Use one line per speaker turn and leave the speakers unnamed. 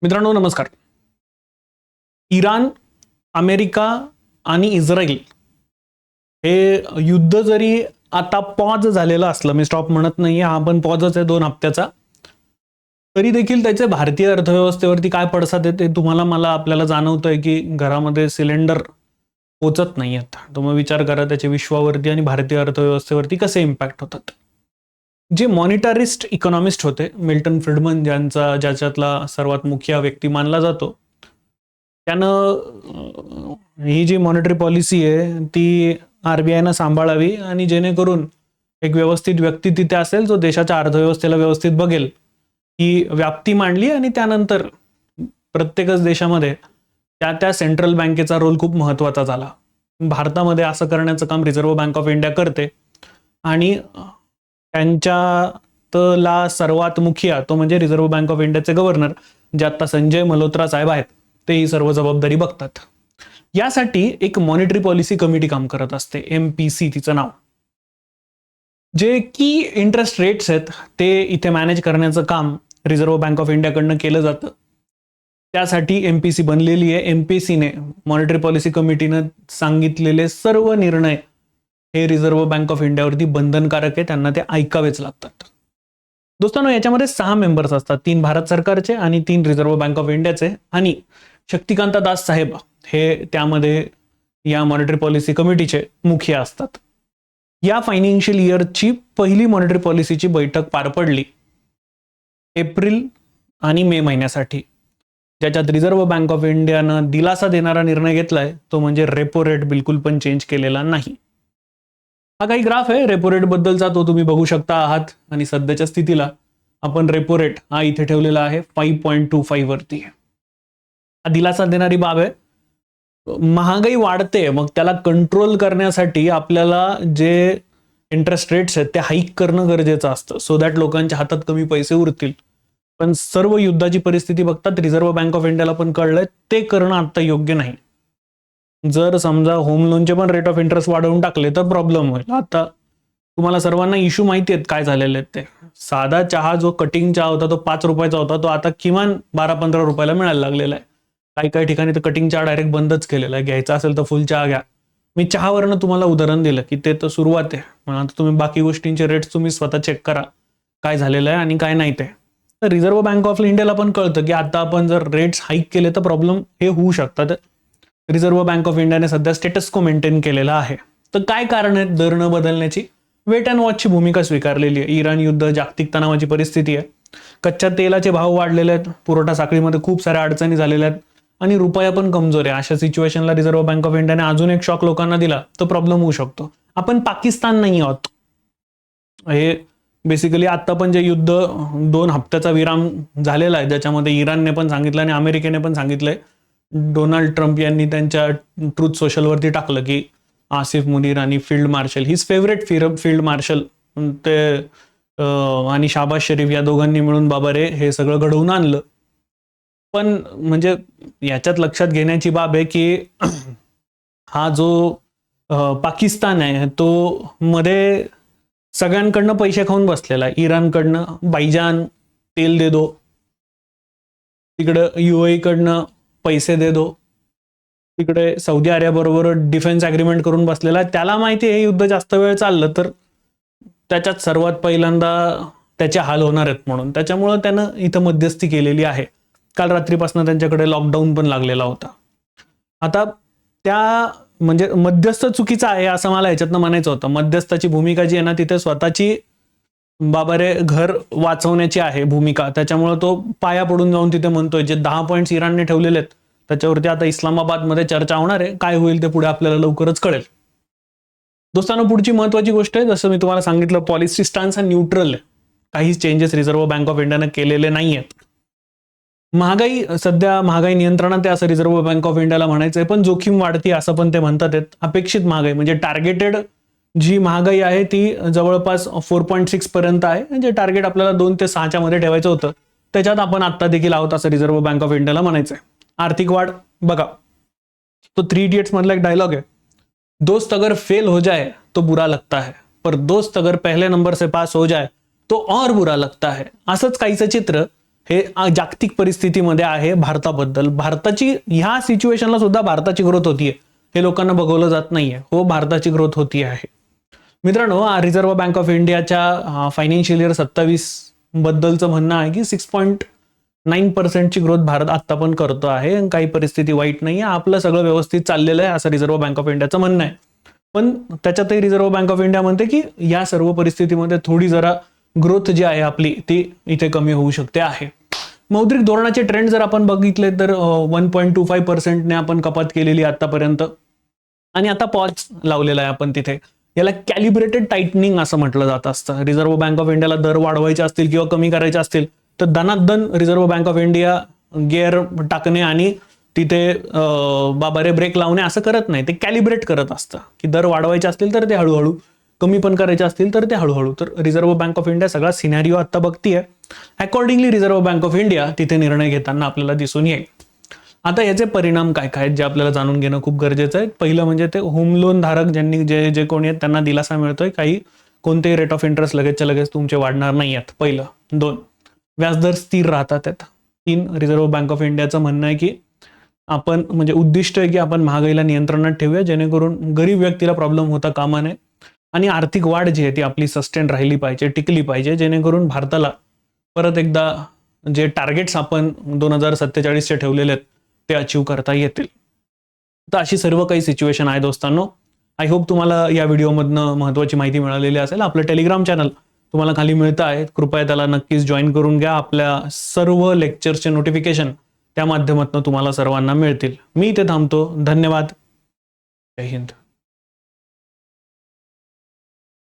मित्रांनो नमस्कार. Iran, America आणि इस्रायल हे युद्ध जरी आता पॉज झालेलं असलं, मी स्टॉप म्हणत नाही, हा पण पॉजच आहे 2 हप्त्याचा, तरी देखील त्याचे भारतीय अर्थव्यवस्थेवरती काय पडसाद आहेत ते तुम्हाला मला आपल्याला जाणवतंय की घरामध्ये सिलेंडर पोचत नाहीयेत. तुम्ही विचार करा त्याचे विश्वावरती आणि भारतीय अर्थव्यवस्थेवरती कसे इम्पॅक्ट होतात. जे मॉनिटरिस्ट इकॉनॉमिस्ट होते मिल्टन फ्रीडमन, ज्याच्यातला सर्वात मुख्य व्यक्ती मानला जातो, त्यानं ही जी मॉनिटरी पॉलिसी आहे ती आरबीआयनं सांभाळावी आणि जेणेकरून एक व्यवस्थित व्यक्ती तिथे असेल जो देशाच्या अर्थव्यवस्थेला व्यवस्थित बघेल, ही व्याप्ती मांडली. आणि त्यानंतर प्रत्येकच देशामध्ये त्या सेंट्रल बँकेचा रोल खूप महत्त्वाचा झाला. भारतामध्ये असं करण्याचं काम रिझर्व्ह बँक ऑफ इंडिया करते आणि त्यांच्यातला सर्वात मुखिया तो म्हणजे रिझर्व्ह बँक ऑफ इंडियाचे गव्हर्नर, जे आता संजय मल्होत्रा साहेब आहेत, ते ही सर्व जबाबदारी बघतात. यासाठी एक मॉनिटरी पॉलिसी कमिटी काम करत असते, MPC तिचं नाव. जे की इंटरेस्ट रेट्स आहेत ते इथे मॅनेज करण्याचं काम रिझर्व्ह बँक ऑफ इंडियाकडनं केलं जातं. त्यासाठी MPC बनलेली आहे. MPCने मॉनिटरी पॉलिसी कमिटीनं सांगितलेले सर्व निर्णय हे रिझर्व्ह बँक ऑफ इंडियावरती बंधनकारक आहे, त्यांना ते ऐकावेच लागतात. दोस्तांनो, याच्यामध्ये 6 मेंबर्स असतात, 3 भारत सरकारचे आणि 3 रिझर्व्ह बँक ऑफ इंडियाचे, आणि शक्तिकांता दास साहेब हे त्यामध्ये या मॉनिटरी पॉलिसी कमिटीचे मुख्य असतात. या फायनान्शियल इयरची पहिली मॉनिटरी पॉलिसीची बैठक पार पडली एप्रिल आणि मे महिन्यासाठी, ज्याच्यात रिझर्व्ह बँक ऑफ इंडियानं दिलासा देणारा निर्णय घेतलाय तो म्हणजे रेपो रेट बिलकुल पण चेंज केलेला नाही. हा काही ग्राफ आहे रेपो रेट बद्दलचा, तो तुम्ही बघू शकता आहात. आणि सध्याच्या स्थितीला आपण रेपो रेट हा इथे ठेवलेला आहे 5.25 वरती. हा दिलासा देणारी बाब आहे. महागाई वाढते, मग त्याला कंट्रोल करण्यासाठी आपल्याला जे इंटरेस्ट रेट्स आहेत ते हाईक करणं गरजेचं असतं, सो दॅट लोकांच्या हातात कमी पैसे उरतील. पण सर्व युद्धाची परिस्थिती बघतात रिझर्व्ह बँक ऑफ इंडियाला पण कळलंय ते करणं आता योग्य नाही. जर समजा होम लोनचे पण रेट ऑफ इंटरेस्ट वाढवून टाकले तर प्रॉब्लेम होईल. आता तुम्हाला सर्वांना इश्यू माहिती आहेत काय झालेले आहेत ते. साधा चहा जो कटिंग चहा होता तो 5 रुपयाचा होता, तो आता किमान 12-15 रुपयाला मिळायला लागलेला आहे. काही काही ठिकाणी तर कटिंग चहा डायरेक्ट बंदच केलेला आहे. घ्यायचा असेल तर फुल चहा घ्या. मी चहावरनं तुम्हाला उदाहरण दिलं की ते तर सुरुवात आहे, पण आता तुम्ही बाकी गोष्टींचे रेट्स तुम्ही स्वतः चेक करा काय झालेलं आहे आणि काय नाही ते. तर रिझर्व्ह बँक ऑफ इंडियाला पण कळतं की आता आपण जर रेट्स हाईक केले तर प्रॉब्लेम हे होऊ शकतात. रिझर्व्ह बँक ऑफ इंडियाने सध्या स्टेटस को मेंटेन केलेला आहे. तर काय कारण आहेत दर न बदलण्याची? वेट अँड वॉचची भूमिका स्वीकारलेली आहे. इराण युद्ध, जागतिक तणावाची परिस्थिती आहे, कच्च्या तेलाचे भाव वाढलेले आहेत, पुरवठा साखळीमध्ये खूप साऱ्या अडचणी झालेल्या आहेत आणि रुपया पण कमजोर आहे. अशा सिच्युएशनला रिझर्व्ह बँक ऑफ इंडियाने अजून एक शॉक लोकांना दिला तर प्रॉब्लेम होऊ शकतो. आपण पाकिस्तान नाही आहोत. हे बेसिकली आता पण जे युद्ध 2 हप्त्याचा विराम झालेला आहे, ज्याच्यामध्ये इराणने पण सांगितलं आणि अमेरिकेने पण सांगितलंय, डोनाल्ड ट्रम्प यांनी त्यांच्या ट्रूथ सोशलवरती टाकलं की आसिफ मुनीर आणि field marshal, his favourite field marshal ते आणि शाबाज शरीफ या दोघांनी मिळून बाबा रे हे सगळं घडवून आणलं. पण म्हणजे याच्यात लक्षात घेण्याची बाब आहे की हा जो पाकिस्तान आहे तो मध्ये सगळ्यांकडनं पैसे खाऊन बसलेला आहे. इराणकडनं बाईजान तेल दे दो, तिकडं UAE कडनं पैसे दे दो, तिकडे सौदी अरेबियाबरोबर डिफेन्स अग्रीमेंट करून बसलेला आहे. त्याला माहिती आहे हे युद्ध जास्त वेळ चाललं तर त्याच्यात सर्वात पहिल्यांदा त्याचे हाल होणार आहेत म्हणून, त्याच्यामुळं त्यानं इथं मध्यस्थी केलेली आहे. काल रात्रीपासून त्यांच्याकडे लॉकडाऊन पण लागलेला होता. आता त्या म्हणजे मध्यस्थ चुकीचा आहे असं मला याच्यातनं म्हणायचं होतं. मध्यस्थाची भूमिका जी आहे ना तिथे स्वतःची बाबारे घर वाचवण्याची आहे भूमिका, त्याच्यामुळे तो पाया पडून जाऊन तिथे म्हणतोय जे 10 पॉईंट्स इराणने ठेवलेले आहेत त्याच्यावरती आता इस्लामाबादमध्ये चर्चा होणार आहे. काय होईल ते पुढे आपल्याला लवकरच कळेल. दोस्तांनो, पुढची महत्वाची गोष्ट आहे, जसं मी तुम्हाला सांगितलं पॉलिसी स्टान्स हा न्यूट्रल आहे. काही चेंजेस रिझर्व्ह बँक ऑफ इंडियाने केलेले नाही आहेत. महागाई नियंत्रणात आहे असं रिझर्व्ह बँक ऑफ इंडियाला म्हणायचंय, पण जोखीम वाढती असं पण ते म्हणतात आहेत. अपेक्षित महागाई म्हणजे टार्गेटेड जी महागाई आहे ती जवळपास 4.6 पर्यंत आहे. म्हणजे टार्गेट आपल्याला 2 ते 6च्या मध्ये ठेवायचं होतं, त्याच्यात आपण आता देखील आहोत असं रिझर्व्ह बँक ऑफ इंडियाला म्हणायचंय. आर्थिक वाढ बघा, तो 3 इडियट्स मधला एक डायलॉग आहे, दोस्त अगर फेल हो जाए तो बुरा लगता है, पर दोस्त अगर पहले नंबर से पास हो जाए तो और बुरा लगता है. असंच काहीचं चित्र हे जागतिक परिस्थितीमध्ये आहे भारताबद्दल. भारताची ह्या सिच्युएशनला सुद्धा भारताची ग्रोथ होतीये, हे लोकांना बघवलं जात नाहीये. हो, भारताची ग्रोथ होती आहे. मित्रांनो, रिझर्व्ह बँक ऑफ इंडियाच्या फायनान्शियल इयर 27 बद्दलचं म्हणणं आहे की 6.9% ग्रोथ भारत आता पण करतो आहे. काही परिस्थिती वाईट नाही आहे, आपलं सगळं व्यवस्थित चाललेलं आहे असं रिझर्व्ह बँक ऑफ इंडियाचं म्हणणं आहे. पण त्याच्यातही रिझर्व्ह बँक ऑफ इंडिया म्हणते की या सर्व परिस्थितीमध्ये थोडी जरा ग्रोथ जी आहे आपली ती इथे कमी होऊ शकते आहे. मौद्रिक धोरणाचे ट्रेंड जर आपण बघितले तर 1.25%ने आपण कपात केलेली आतापर्यंत, आणि आता पॉज लावलेला आहे आपण तिथे. याला कॅलिब्रेटेड टाइटनिंग असं म्हटलं जात असतं. रिझर्व्ह बँक ऑफ इंडियाला दर वाढवायचे असतील किंवा कमी करायचे असतील तर दनादन Reserve Bank of India gear टाकणे आणि तिथे बाबा रे ब्रेक लावणे असं करत नाही. ते कॅलिब्रेट करत असतं की दर वाढवायचे असतील तर ते हळूहळू, कमी पण करायचे असतील तर ते हळूहळू. तर रिझर्व्ह बँक ऑफ इंडिया सगळा सिनॅरिओ आता बघतीये. Accordingly reserve Bank of India तिथे निर्णय घेताना आपल्याला दिसून येईल. आता याचे परिणाम काय काय आहेत जे आपल्याला जाणून घेणं खूप गरजेचं आहे. पहिलं म्हणजे ते होम लोन धारक ज्यांनी जे कोणी आहेत त्यांना दिलासा मिळतोय. काही कोणतेही रेट ऑफ इंटरेस्ट लगेचच्या लगेच तुमचे वाढणार नाही आहेत. पहिलं. 2, व्याजदर स्थिर राहतात आहेत. 3, रिझर्व्ह बँक ऑफ इंडियाचं म्हणणं आहे की आपण म्हणजे उद्दिष्ट आहे की आपण महागाईला नियंत्रणात ठेवूया जेणेकरून गरीब व्यक्तीला प्रॉब्लेम होता कामा नये, आणि आर्थिक वाढ जी आहे ती आपली सस्टेन राहिली पाहिजे, टिकली पाहिजे, जेणेकरून भारताला परत एकदा जे टार्गेट्स आपण 2047चे ठेवलेले आहेत ते अचीव करता येतील. तर अशी सर्व काही सिच्युएशन आहे दोस्तांनो. आय होप तुम्हाला या व्हिडिओमधनं महत्त्वाची माहिती मिळालेली असेल. आपलं टेलिग्राम चॅनल तुम्हाला खाली मिळतं आहे, कृपया त्याला नक्कीच जॉईन करून घ्या. आपल्या सर्व लेक्चरचे नोटिफिकेशन त्या माध्यमातून तुम्हाला सर्वांना मिळतील. मी इथे थांबतो. धन्यवाद. जय हिंद.